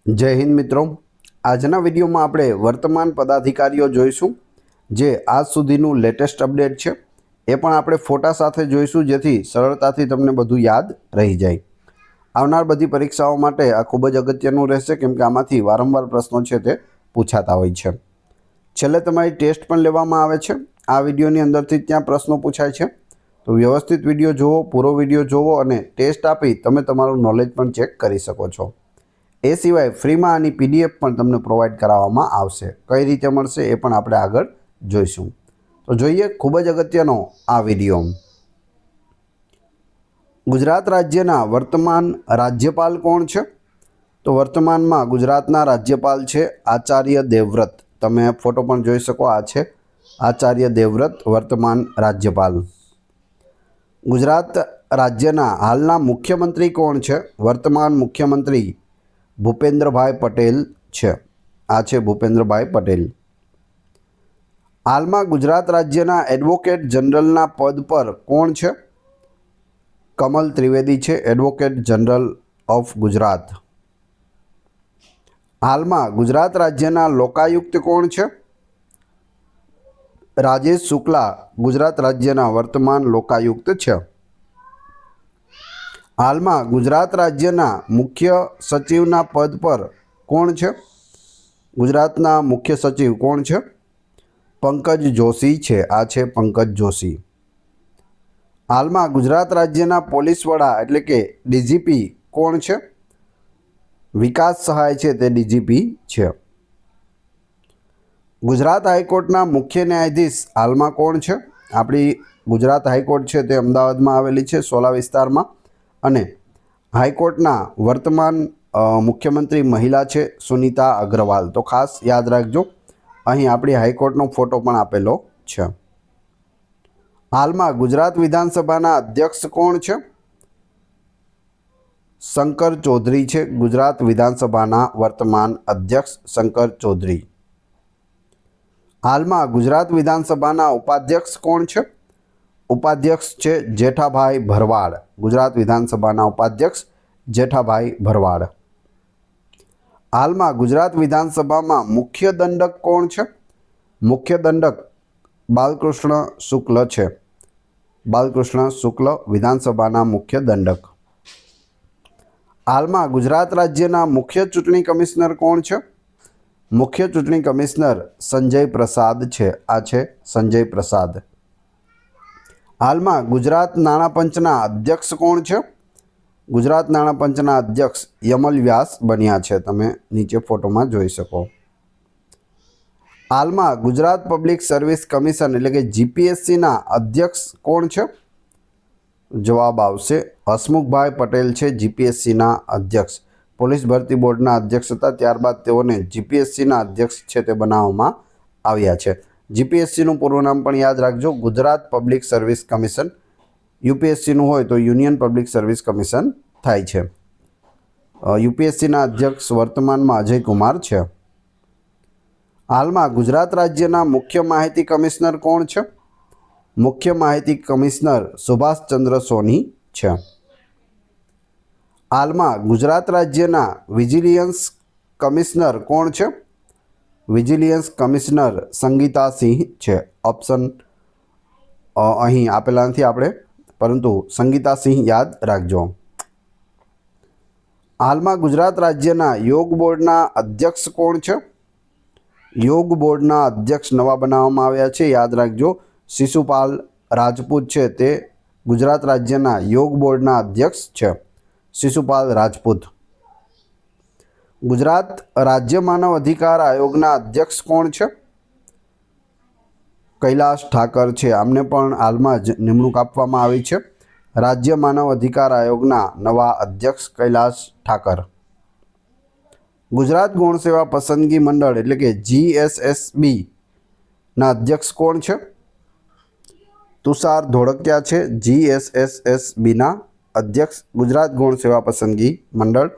જય હિન્દ મિત્રો। આજના વિડીયોમાં આપણે વર્તમાન પદાધિકારીઓ જોઈશું જે આજ સુધીનું લેટેસ્ટ અપડેટ છે। એ પણ આપણે ફોટા સાથે જોઈશું જેથી સરળતાથી તમને બધું યાદ રહી જાય। આવનાર બધી પરીક્ષાઓ માટે આ ખૂબ જ અગત્યનું રહેશે કેમ કે આમાંથી વારંવાર પ્રશ્નો છે તે પૂછાતા હોય છે। છેલ્લે તમારી ટેસ્ટ પણ લેવામાં આવે છે। આ વિડીયોની અંદરથી ત્યાં પ્રશ્નો પૂછાય છે, તો વ્યવસ્થિત વિડીયો જુઓ, પૂરો વિડીયો જુઓ અને ટેસ્ટ આપી તમે તમારું નોલેજ પણ ચેક કરી શકો છો। એ સિવાય ફ્રીમાં આની પીડીએફ પણ તમને પ્રોવાઈડ કરાવવામાં આવશે। કઈ રીતે મળશે એ પણ આપણે આગળ જોઈશું। તો જોઈએ ખૂબ જ અગત્યનો આ વિડીયો। ગુજરાત રાજ્યના વર્તમાન રાજ્યપાલ કોણ છે? તો વર્તમાનમાં ગુજરાતના રાજ્યપાલ છે આચાર્ય દેવવ્રત। તમે ફોટો પણ જોઈ શકો, આ છે આચાર્ય દેવવ્રત વર્તમાન રાજ્યપાલ। ગુજરાત રાજ્યના હાલના મુખ્યમંત્રી કોણ છે? વર્તમાન મુખ્યમંત્રી ભૂપેન્દ્રભાઈ પટેલ છે। આ છે ભૂપેન્દ્રભાઈ પટેલ। હાલમાં ગુજરાત રાજ્યના એડવોકેટ જનરલના પદ પર કોણ છે? કમલ ત્રિવેદી છે એડવોકેટ જનરલ ઓફ ગુજરાત। હાલમાં ગુજરાત રાજ્યના લોકાયુક્ત કોણ છે? રાજેશ શુક્લા ગુજરાત રાજ્યના વર્તમાન લોકાયુક્ત છે। હાલમાં ગુજરાત રાજ્યના મુખ્ય સચિવના પદ પર કોણ છે? ગુજરાતના મુખ્ય સચિવ કોણ છે? પંકજ જોશી છે। આ છે પંકજ જોશી। હાલમાં ગુજરાત રાજ્યના પોલીસ વડા એટલે કે ડીજીપી કોણ છે? વિકાસ સહાય છે તે ડીજીપી છે। ગુજરાત હાઈકોર્ટના મુખ્ય ન્યાયાધીશ હાલમાં કોણ છે? આપણી ગુજરાત હાઈકોર્ટ છે તે અમદાવાદમાં આવેલી છે, સોલા વિસ્તારમાં। અને હાઈકોર્ટના વર્તમાન મુખ્યમંત્રી મહિલા છે સુનીતા અગ્રવાલ। તો ખાસ યાદ રાખજો, અહીં આપણી હાઈકોર્ટનો ફોટો પણ આપેલો છે। હાલમાં ગુજરાત વિધાનસભાના અધ્યક્ષ કોણ છે? શંકર ચૌધરી છે ગુજરાત વિધાનસભાના વર્તમાન અધ્યક્ષ શંકર ચૌધરી। હાલમાં ગુજરાત વિધાનસભાના ઉપાધ્યક્ષ કોણ છે? ઉપાધ્યક્ષ છે જેઠાભાઈ ભરવાડ। ગુજરાત વિધાનસભાના ઉપાધ્યક્ષ જેઠાભાઈ ભરવાડ। હાલમાં ગુજરાત વિધાનસભામાં મુખ્ય દંડક કોણ છે? મુખ્ય દંડક બાલકૃષ્ણ શુક્લ છે। બાલકૃષ્ણ શુક્લ વિધાનસભાના મુખ્ય દંડક। હાલમાં ગુજરાત રાજ્યના મુખ્ય ચૂંટણી કમિશનર કોણ છે? મુખ્ય ચૂંટણી કમિશનર સંજય પ્રસાદ છે। આ છે સંજય પ્રસાદ। હાલમાં ગુજરાત નાણાં પંચના અધ્યક્ષ કોણ છે? ગુજરાત નાણાં પંચના અધ્યક્ષ યમલ વ્યાસ બન્યા છે। તમે નીચે ફોટોમાં જોઈ શકો। હાલમાં ગુજરાત પબ્લિક સર્વિસ કમિશન એટલે કે જીપીએસસીના અધ્યક્ષ કોણ છે? જવાબ આવશે હસમુખભાઈ પટેલ છે જીપીએસસીના અધ્યક્ષ। પોલીસ ભરતી બોર્ડના અધ્યક્ષ હતા, ત્યારબાદ તેઓને જીપીએસસીના અધ્યક્ષ છે તે બનાવવામાં આવ્યા છે। જીપીએસસીનું પૂરું નામ પણ યાદ રાખજો, ગુજરાત પબ્લિક સર્વિસ કમિશન। યુપીએસસીનું હોય તો યુનિયન પબ્લિક સર્વિસ કમિશન થાય છે। યુપીએસસીના અધ્યક્ષ વર્તમાનમાં અજય કુમાર છે। હાલમાં ગુજરાત રાજ્યના મુખ્ય માહિતી કમિશનર કોણ છે? મુખ્ય માહિતી કમિશનર સુભાષચંદ્ર સોની છે। હાલમાં ગુજરાત રાજ્યના વિજિલન્સ કમિશનર કોણ છે? વિજિલન્સ કમિશનર સંગીતા સિંહ છે। ઓપ્શન અહીં આપેલા નથી આપણે, પરંતુ સંગીતા સિંહ યાદ રાખજો। હાલમાં ગુજરાત રાજ્યના યોગ બોર્ડના અધ્યક્ષ કોણ છે? યોગ બોર્ડના અધ્યક્ષ નવા બનાવવામાં આવ્યા છે, યાદ રાખજો શિશુપાલ રાજપૂત છે તે ગુજરાત રાજ્યના યોગ બોર્ડના અધ્યક્ષ છે। શિશુપાલ રાજપૂત। ગુજરાત રાજ્ય માનવ અધિકાર આયોગના અધ્યક્ષ કોણ છે? કૈલાશ ઠાકર છે। આમને પણ હાલમાં જ નિમણૂક આપવામાં આવી છે। રાજ્ય માનવ અધિકાર આયોગના નવા અધ્યક્ષ કૈલાશ ઠાકર। ગુજરાત ગૌણ સેવા પસંદગી મંડળ એટલે કે જીએસએસબી ના અધ્યક્ષ કોણ છે? તુષાર ધોળકિયા છે જીએસએસબીના અધ્યક્ષ ગુજરાત ગૌણ સેવા પસંદગી મંડળ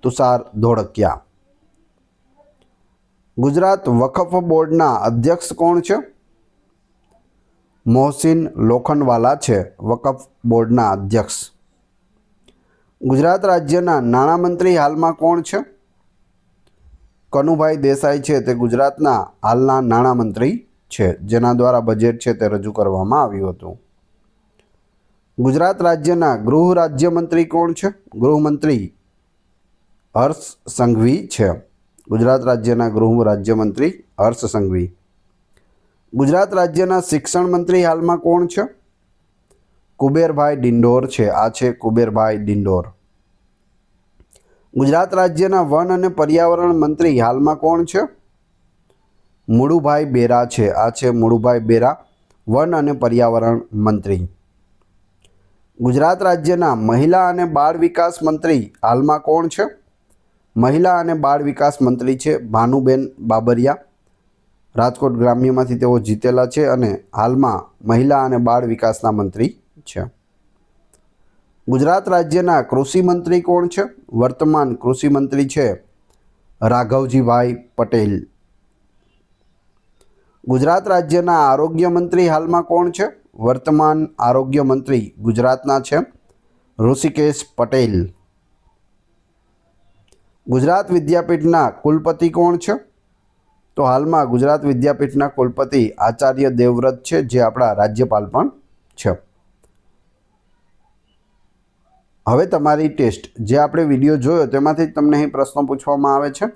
તુષાર ધોળકિયા। ગુજરાત વકફ બોર્ડના અધ્યક્ષ કોણ છે? મોહસિન લોખંડવાલા છે વકફ બોર્ડના અધ્યક્ષ। ગુજરાત રાજ્યના નાણામંત્રી હાલમાં કોણ છે? કનુભાઈ દેસાઈ છે તે ગુજરાતના હાલના નાણામંત્રી છે, જેના દ્વારા બજેટ છે તે રજૂ કરવામાં આવ્યું હતું. ગુજરાત રાજ્યના ગૃહ રાજ્યમંત્રી કોણ છે? ગૃહમંત્રી હર્ષ સંઘવી છે. ગુજરાત રાજ્યના ગૃહ રાજ્યમંત્રી હર્ષ સંઘવી. ગુજરાત રાજ્યના શિક્ષણ મંત્રી હાલમાં કોણ છે? કુબેરભાઈ ડિંડોર છે. આ છે કુબેરભાઈ ડિંડોર. ગુજરાત રાજ્યના વન અને પર્યાવરણ મંત્રી હાલમાં કોણ છે? મુળુભાઈ બેરા છે. આ છે મુળુભાઈ બેરા, વન અને પર્યાવરણ મંત્રી. ગુજરાત રાજ્યના મહિલા અને બાળ વિકાસ મંત્રી હાલમાં કોણ છે? મહિલા અને બાળ વિકાસ મંત્રી છે ભાનુબેન બાબરિયા. રાજકોટ ગ્રામ્યમાંથી તેઓ જીતેલા છે અને હાલમાં મહિલા અને બાળ વિકાસના મંત્રી છે. ગુજરાત રાજ્યના કૃષિ મંત્રી કોણ છે? વર્તમાન કૃષિ મંત્રી છે રાઘવજીભાઈ પટેલ. ગુજરાત રાજ્યના આરોગ્ય મંત્રી હાલમાં કોણ છે? વર્તમાન આરોગ્ય મંત્રી ગુજરાતના છે ઋષિકેશ પટેલ. ગુજરાત વિદ્યાપીઠના કુલપતિ કોણ છે? તો હાલમાં ગુજરાત વિદ્યાપીઠના કુલપતિ આચાર્ય દેવવ્રત છે, જે આપણા રાજ્યપાલ પણ છે. હવે તમારી ટેસ્ટ, જે આપણે વિડીયો જોયો તેમાંથી જ તમને અહીં પ્રશ્નો પૂછવામાં આવે છે,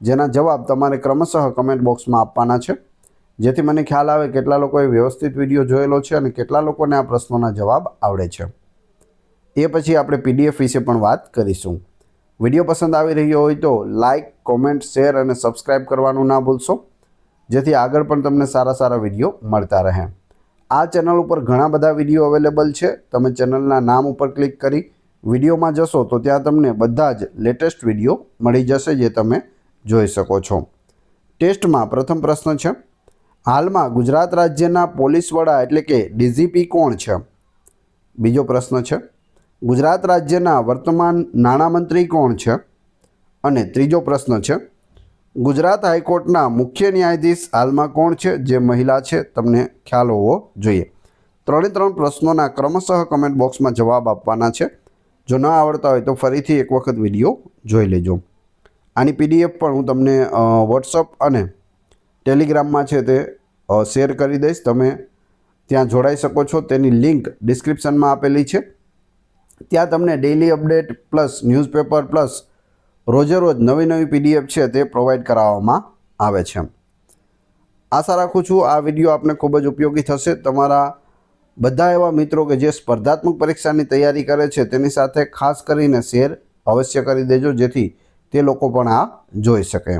જેના જવાબ તમારે ક્રમશઃ કમેન્ટ બોક્સમાં આપવાના છે, જેથી મને ખ્યાલ આવે કેટલા લોકોએ વ્યવસ્થિત વિડીયો જોયેલો છે અને કેટલા લોકોને આ પ્રશ્નોના જવાબ આવડે છે. એ પછી આપણે PDF વિશે પણ વાત કરીશું. વિડીયો પસંદ આવી રહ્યો હોય તો લાઇક, કોમેન્ટ, શેર અને સબસ્ક્રાઈબ કરવાનું ના ભૂલશો, જેથી આગળ પણ તમને સારા સારા વિડીયો મળતા રહે. આ ચેનલ ઉપર ઘણા બધા વિડીયો અવેલેબલ છે. તમે ચેનલના નામ ઉપર ક્લિક કરી વિડીયોમાં જશો તો ત્યાં તમને બધા જ લેટેસ્ટ વિડીયો મળી જશે, જે તમે જોઈ શકો છો. ટેસ્ટમાં પ્રથમ પ્રશ્ન છે, હાલમાં ગુજરાત રાજ્યના પોલીસ વડા એટલે કે DGP કોણ છે? બીજો પ્રશ્ન છે, ગુજરાત રાજ્યના વર્તમાન નાણામંત્રી કોણ છે? અને ત્રીજો પ્રશ્ન છે, ગુજરાત હાઈકોર્ટના મુખ્ય ન્યાયાધીશ હાલમાં કોણ છે? જે મહિલા છે, તમને ખ્યાલ હોવો જોઈએ. 3 પ્રશ્નોના ક્રમશઃ કમેન્ટ બોક્સમાં જવાબ આપવાના છે. જો ન આવડતા હોય તો ફરીથી એક વખત વિડીયો જોઈ લેજો. આની PDF પણ હું તમને WhatsApp અને ટેલિગ્રામમાં છે તે શેર કરી દઈશ. તમે ત્યાં જોડાઈ શકો છો. તેની લિંક ડિસ્ક્રિપ્શનમાં આપેલી છે. ત્યાં તમને daily update plus newspaper plus રોજે રોજ નવી PDF છે તે પ્રોવાઈડ કરાવવામાં આવે છે. આશા રાખું છું આ વિડીયો આપને ખૂબ જ ઉપયોગી થશે. તમારા બધા એવા મિત્રો કે જે સ્પર્ધાત્મક પરીક્ષાની તૈયારી કરે છે તેની સાથે ખાસ કરીને શેર અવશ્ય કરી દેજો, જેથી તે લોકો પણ આ જોઈ શકે.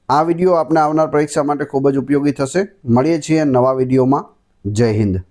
આ વિડીયો આપને આવનાર પરીક્ષા માટે ખૂબ જ ઉપયોગી થશે. મળીએ છીએ નવા વિડીયોમાં. જય હિન્દ.